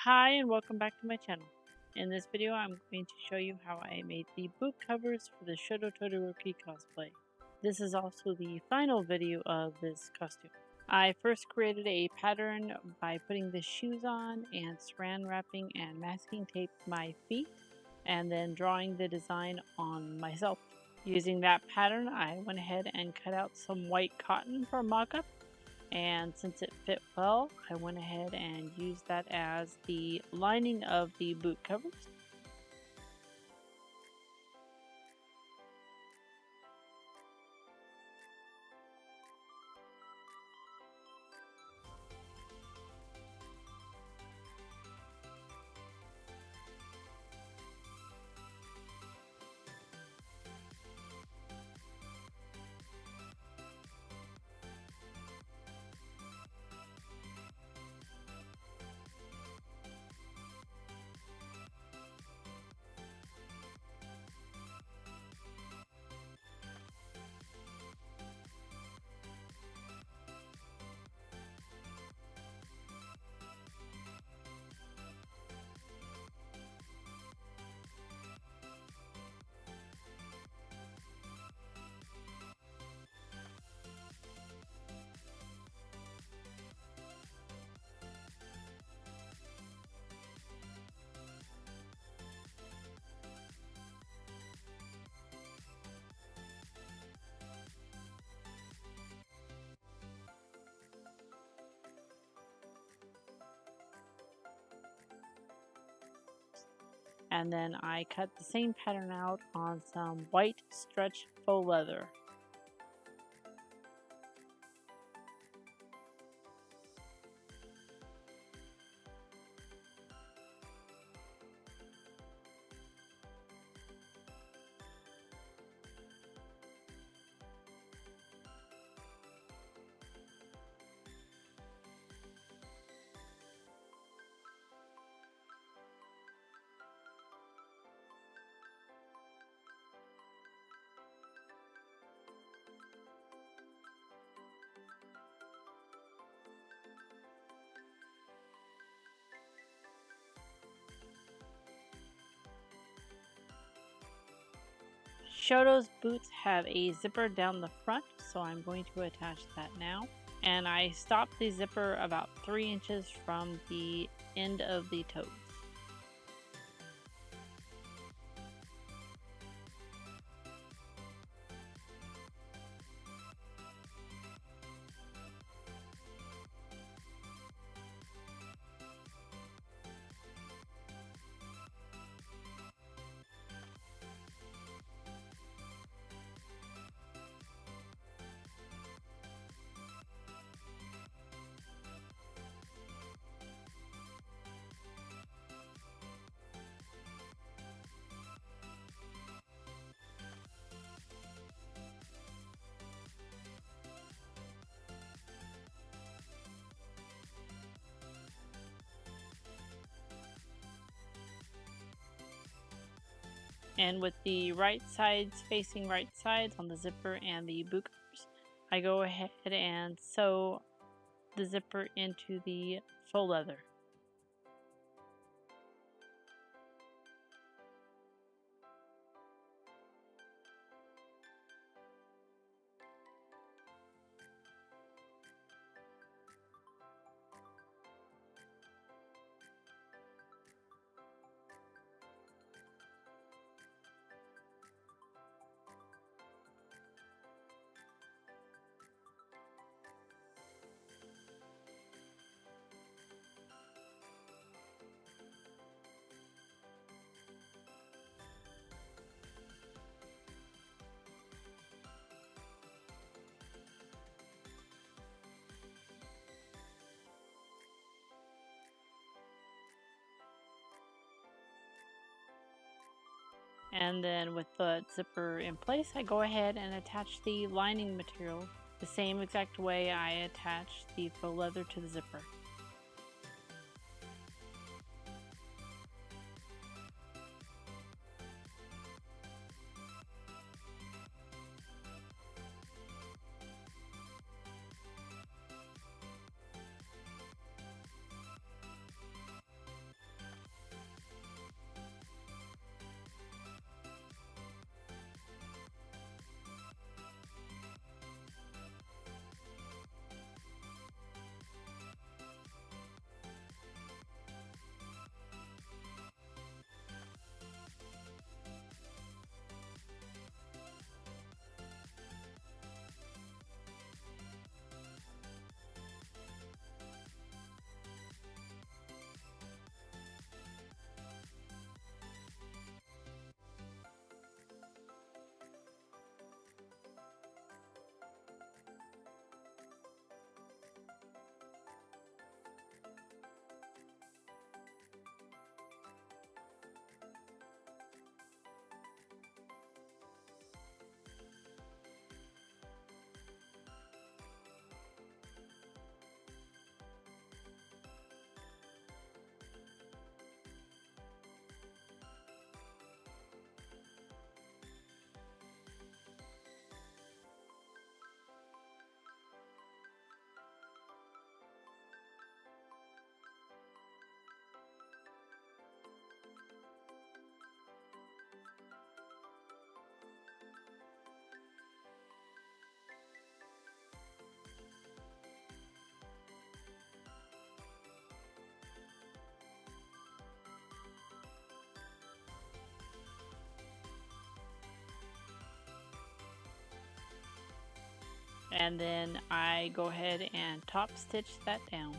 Hi and welcome back to my channel. In this video I'm going to show you how I made the book covers for the Shoto Todoroki cosplay. This is also the final video of this costume. I first created a pattern by putting the shoes on and saran wrapping and masking tape my feet and then drawing the design on myself. Using that pattern I went ahead and cut out some white cotton for mock-up. And since it fit well, I went ahead and used that as the lining of the boot covers. And then I cut the same pattern out on some white stretch faux leather. Shoto's boots have a zipper down the front, so I'm going to attach that now. And I stopped the zipper about 3 inches from the end of the toes. And with the right sides facing right sides on the zipper and the boot covers, I go ahead and sew the zipper into the faux leather. And then with the zipper in place, I go ahead and attach the lining material the same exact way I attach the faux leather to the zipper. and then I go ahead and top stitch that down.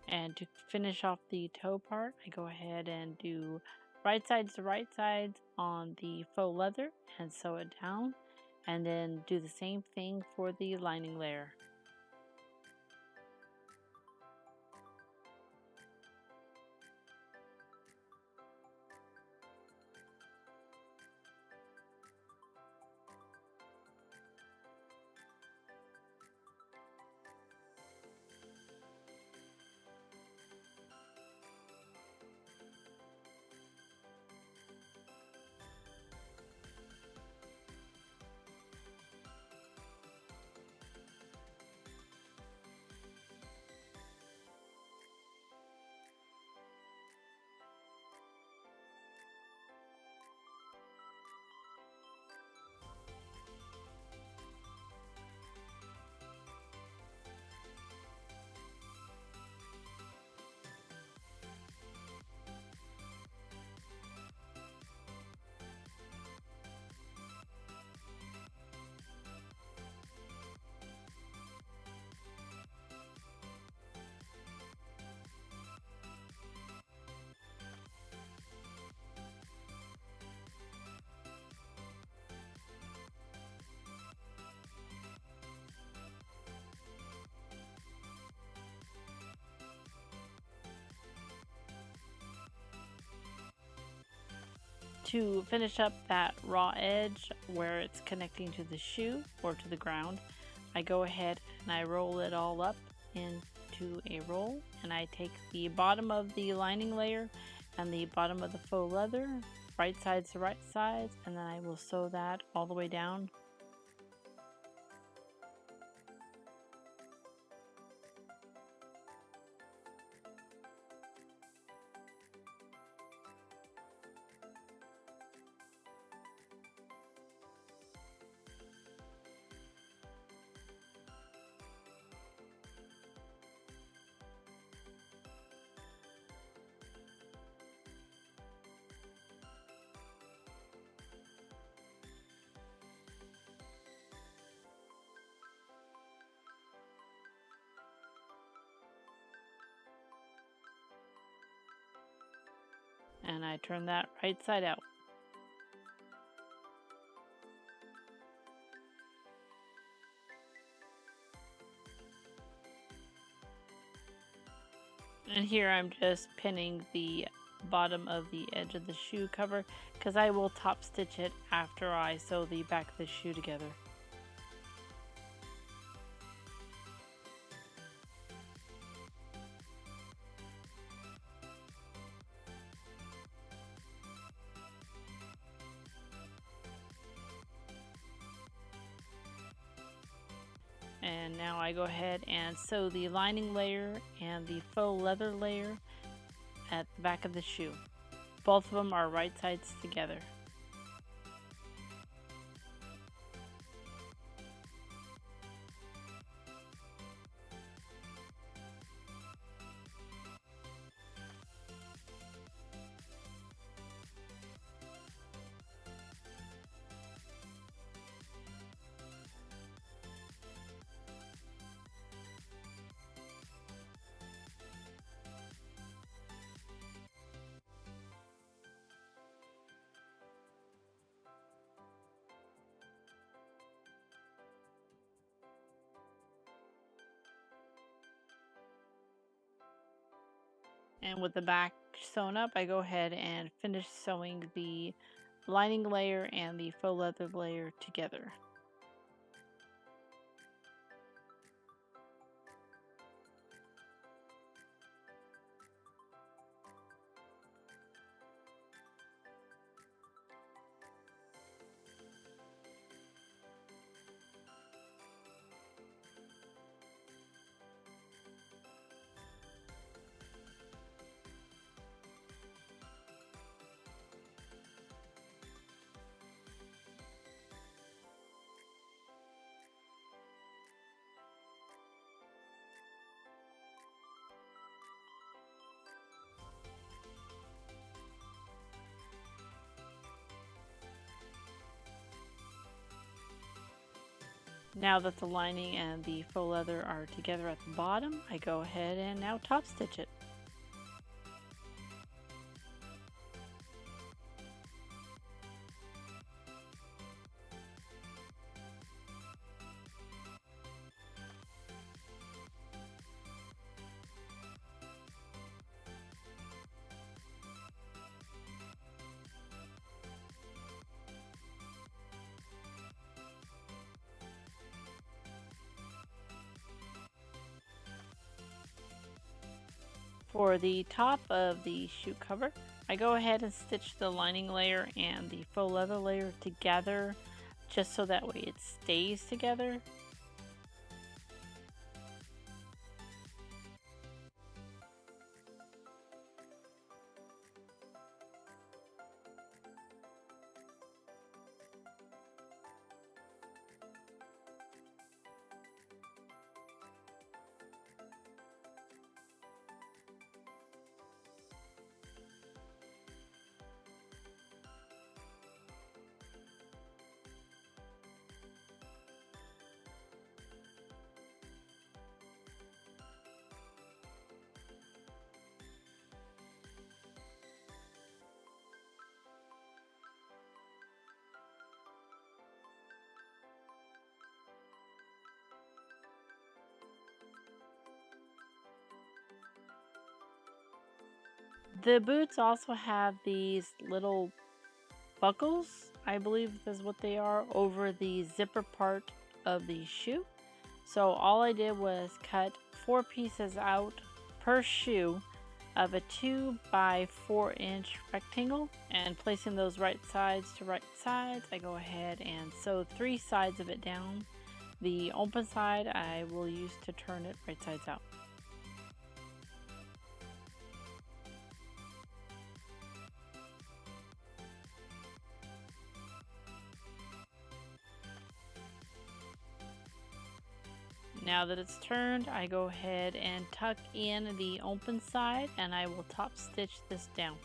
And to finish off the toe part, I go ahead and do right sides to right sides on the faux leather and sew it down, and then do the same thing for the lining layer. To finish up that raw edge where it's connecting to the shoe or to the ground, I go ahead and I roll it all up into a roll, and I take the bottom of the lining layer and the bottom of the faux leather, right sides to right sides, and then I will sew that all the way down. And I turn that right side out. And here I'm just pinning the bottom of the edge of the shoe cover because I will top stitch it after I sew the back of the shoe together. And now I go ahead and sew the lining layer and the faux leather layer at the back of the shoe. Both of them are right sides together. And with the back sewn up, I go ahead and finish sewing the lining layer and the faux leather layer together. Now that the lining and the faux leather are together at the bottom, I go ahead and now top stitch it. For the top of the shoe cover, I go ahead and stitch the lining layer and the faux leather layer together just so that way it stays together. The boots also have these little buckles, I believe is what they are, over the zipper part of the shoe. So all I did was cut 4 pieces out per shoe of a 2 by 4 inch rectangle, and placing those right sides to right sides, I go ahead and sew 3 sides of it down. The open side I will use to turn it right sides out. Now that it's turned, I go ahead and tuck in the open side and I will top stitch this down.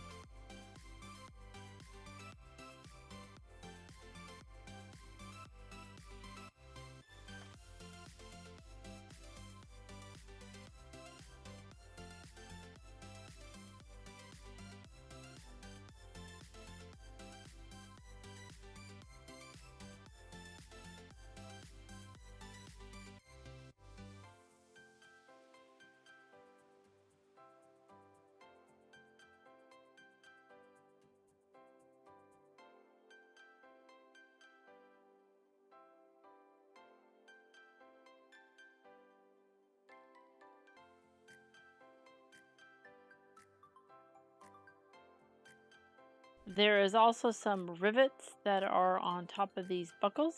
There is also some rivets that are on top of these buckles,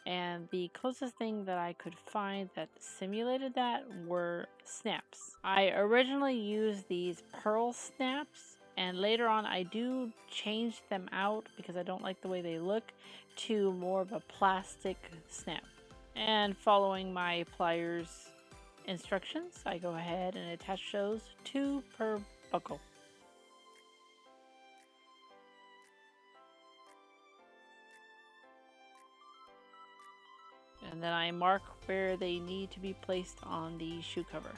and the closest thing that I could find that simulated that were snaps. I originally used these pearl snaps, and later on I do change them out because I don't like the way they look to more of a plastic snap. And following my pliers instructions, I go ahead and attach those 2 per buckle. And then I mark where they need to be placed on the shoe cover.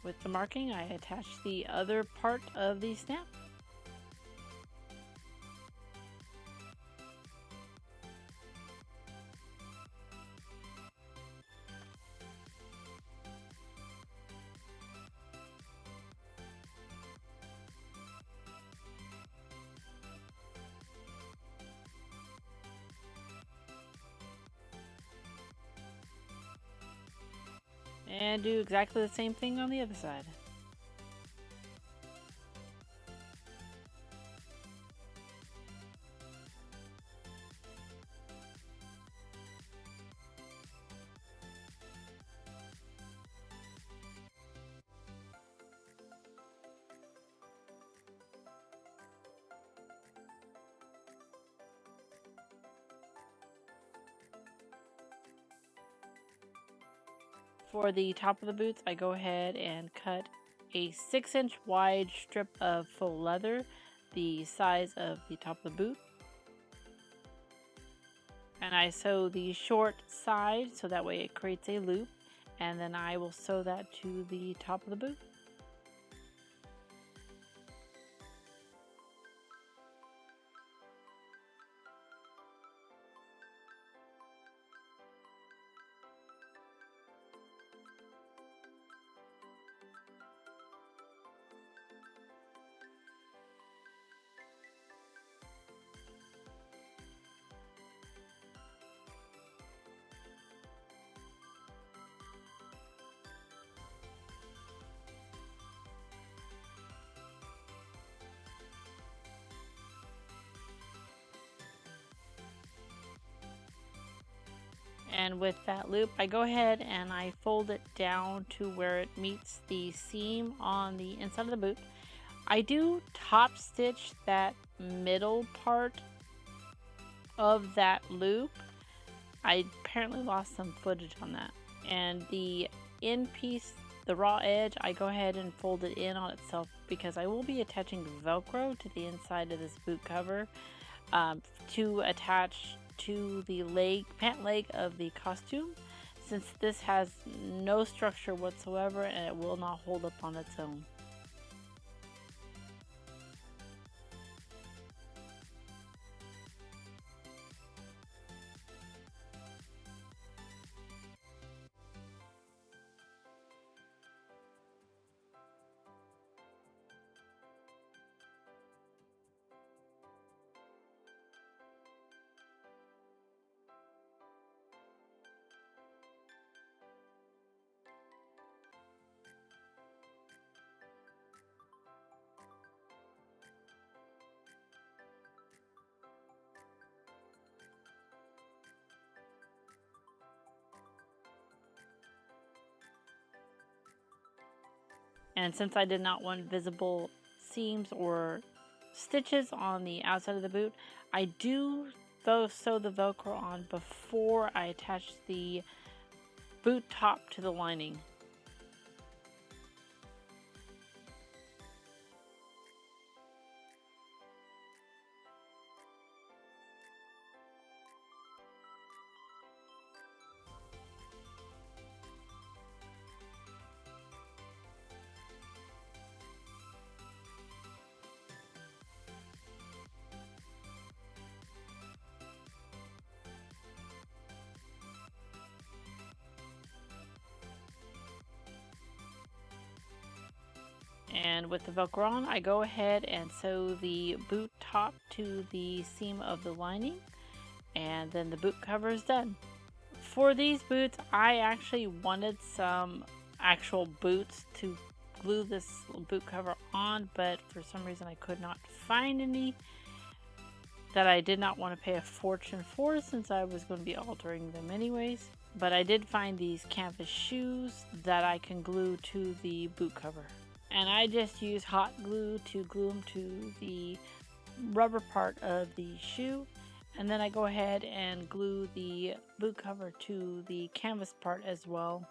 With the marking, I attach the other part of the snap. And do exactly the same thing on the other side. For the top of the boots, I go ahead and cut a 6-inch wide strip of faux leather, the size of the top of the boot. And I sew the short side so that way it creates a loop, and then I will sew that to the top of the boot. And with that loop, I go ahead and I fold it down to where it meets the seam on the inside of the boot. I do top stitch that middle part of that loop. I apparently lost some footage on that. And the end piece, the raw edge, I go ahead and fold it in on itself because I will be attaching Velcro to the inside of this boot cover to attach to the pant leg of the costume, since this has no structure whatsoever and it will not hold up on its own. And since I did not want visible seams or stitches on the outside of the boot, I do sew the Velcro on before I attach the boot top to the lining. And with the Velcro on, I go ahead and sew the boot top to the seam of the lining, and then the boot cover is done. For these boots, I actually wanted some actual boots to glue this boot cover on, but for some reason I could not find any that I did not want to pay a fortune for, since I was going to be altering them anyways. But I did find these canvas shoes that I can glue to the boot cover. And I just use hot glue to glue them to the rubber part of the shoe, and then I go ahead and glue the boot cover to the canvas part as well.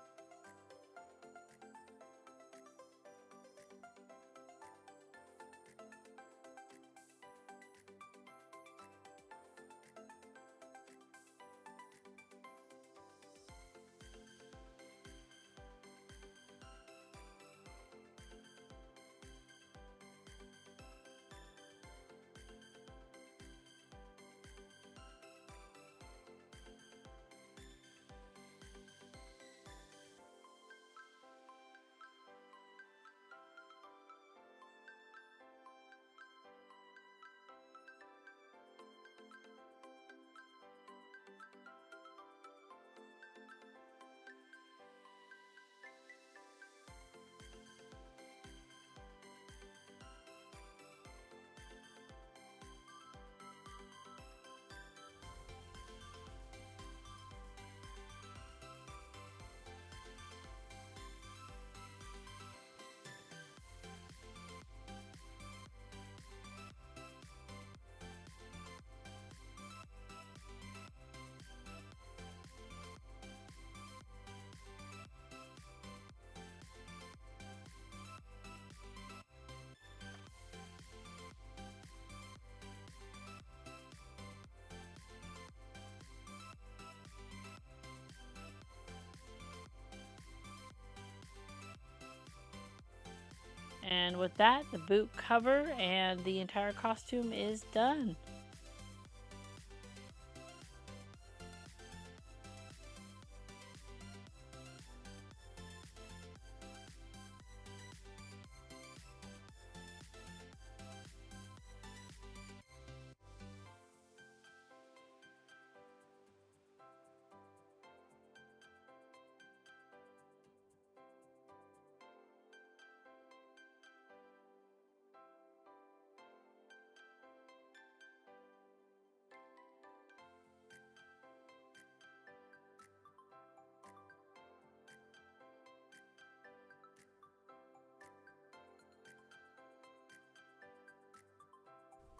And with that, the boot cover and the entire costume is done.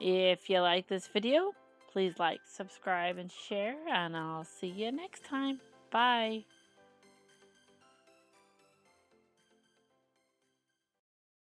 If you like this video, please like, subscribe, and share, and I'll see you next time. Bye.